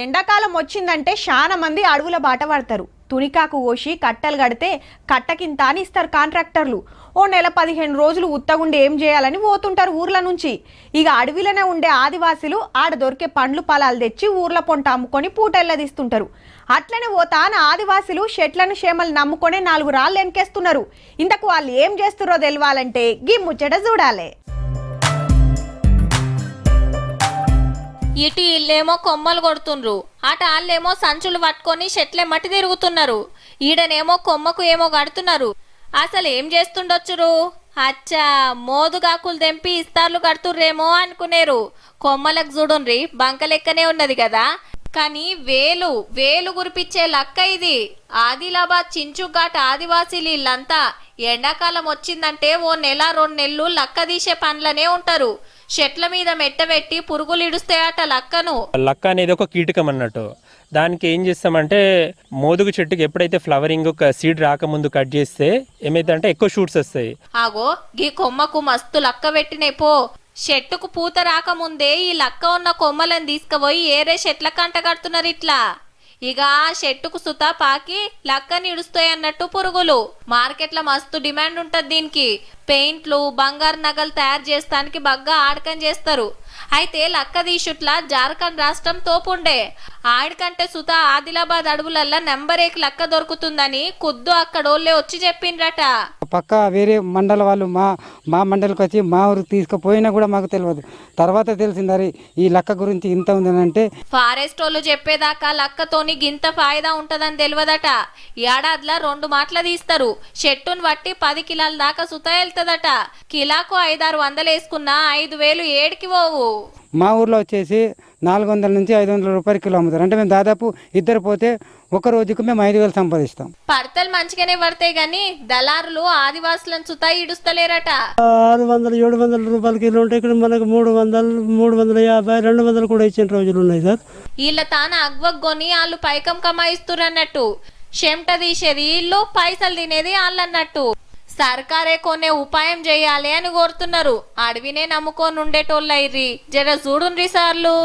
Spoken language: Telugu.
ఎండాకాలం వచ్చిందంటే చాలా మంది అడవుల బాట పడతారు. తునికాకు కోసి కట్టలు కడితే కట్టకింత అని ఇస్తారు కాంట్రాక్టర్లు. ఓ నెల 15 రోజులు ఉత్తగుండి ఏం చేయాలని పోతుంటారు ఊర్ల నుంచి. ఇక అడవిలోనే ఉండే ఆదివాసులు ఆడ దొరికే పండ్లు పొలాలు తెచ్చి ఊర్ల పొంట అమ్ముకొని పూటెల్లదీస్తుంటారు. అట్లనే ఓ తాన ఆదివాసులు చెట్లను చేమలు నమ్ముకొని 4 రాళ్ళు ఎన్కేస్తున్నారు. ఇంతకు వాళ్ళు ఏం చేస్తురో తెలవాలంటే గీ ముచ్చట చూడాలి. ఇటు ఇల్లేమో కొమ్మలు కొడుతుండ్రు, అటు వాళ్ళేమో సంచులు పట్టుకొని చెట్లే మట్టి తిరుగుతున్నారు. ఈడనేమో కొమ్మకు ఏమో కడుతున్నారు. అసలు ఏం చేస్తుండొచ్చురు? అచ్చా, మోదుగాకులు తెంపి ఇస్తార్లు కడుతుర్రేమో అనుకునేరు. కొమ్మలకు చూడుండ్రి, బంక లెక్కనే ఉన్నది కదా. కానీ వేలు వేలు గురిపించే లక్క ఇది. ఆదిలాబాద్ చించుఘాట్ ఆదివాసీలు ఇల్లంతా ఎండాకాలం వచ్చిందంటే ఓ నెల 2 నెలలు లక్క తీసే పనులనే ఉంటారు. చెట్ల మీద మెట్టబెట్టి పురుగులు ఇడుస్తాయట లక్కను. లక్క అనేది ఒక కీటకం అన్నట్టు. దానికి ఏం చేస్తామంటే మోదుగు చెట్టుకి ఎప్పుడైతే ఫ్లవరింగ్ సీడ్ రాకముందు కట్ చేస్తే ఏమైతే ఎక్కువ షూట్స్ వస్తాయి. ఆగో, గీ కొమ్మకు మస్తు లక్క పెట్టినాయి పో. చెట్టుకు పూత రాకముందే ఈ లక్క ఉన్న కొమ్మలను తీసుకుపోయి ఏరే చెట్ల కంట కడుతున్నారు ఇట్లా. ఇక చెట్టుకు సుత పాకి లక్కని ఇడుస్తాయి అన్నట్టు పురుగులు. మార్కెట్లో మస్తు డిమాండ్ ఉంటది దీనికి. పెయింట్లు, బంగారు నగలు తయారు చేస్తానికి బాగా ఆడకం చేస్తారు. అయితే లక్క దీషుట్ల జార్ఖండ్ రాష్ట్రం తోపుండే. ఆడికంటే సుత ఆదిలాబాద్ అడవులల్లా నెంబర్ 1 లక్క దొరుకుతుందని ఖుద్దు అక్కడోళ్ళే వచ్చి చెప్పిండ్రట. పక్క వేరే మండల వాళ్ళు మా మండలికి వచ్చి మా ఊరికి తీసుకుపోయినా కూడా మాకు తెలియదు. తర్వాత తెలిసిందరి ఈ లక్క గురించి ఇంత ఉందని. అంటే ఫారెస్ట్ వాళ్ళు చెప్పేదాకా లక్కతోని గింత ఫాయిదా ఉంటదని తెలియదట. ఏడాదిలో 2 మాటలు తీస్తారు. చెట్టును బట్టి 10 కిలోల దాకా సుత వెళ్తుందట. కిలాకు 500-600 వేసుకున్నా 5000 ఏడికి పోవు. మా ఊర్లో వచ్చేసి 400 నుంచి 500 రూపాయలు కిలో అమ్ముతారు. అంటే మేము దాదాపు ఇద్దరు పోతే ఒక రోజుకు మేము 5000 సంపాదిస్తాం. పడతలు మంచిగానే పడతాయి గాని దళారులు ఆదివాసులను సుతా ఇడుస్తలేరట. 600-700 రూపాయల కిలో ఉంటే ఇక్కడ మనకు 300, 350, 200 కూడా ఇచ్చిన రోజులు ఉన్నాయి సార్. వీళ్ళ తాన అగ్వగ్గొని వాళ్ళు పైకం కమాయిస్తురన్నట్టు. చెమట తీసేది వీళ్ళు, పైసలు తినేది వాళ్ళన్నట్టు. సర్కారే కొనే ఉపాయం చేయాలి అని కోరుతున్నారు. అడవినే నమ్ముకొని ఉండేటోళ్ళైర్రి. జర చూడుండ్రి సార్లు.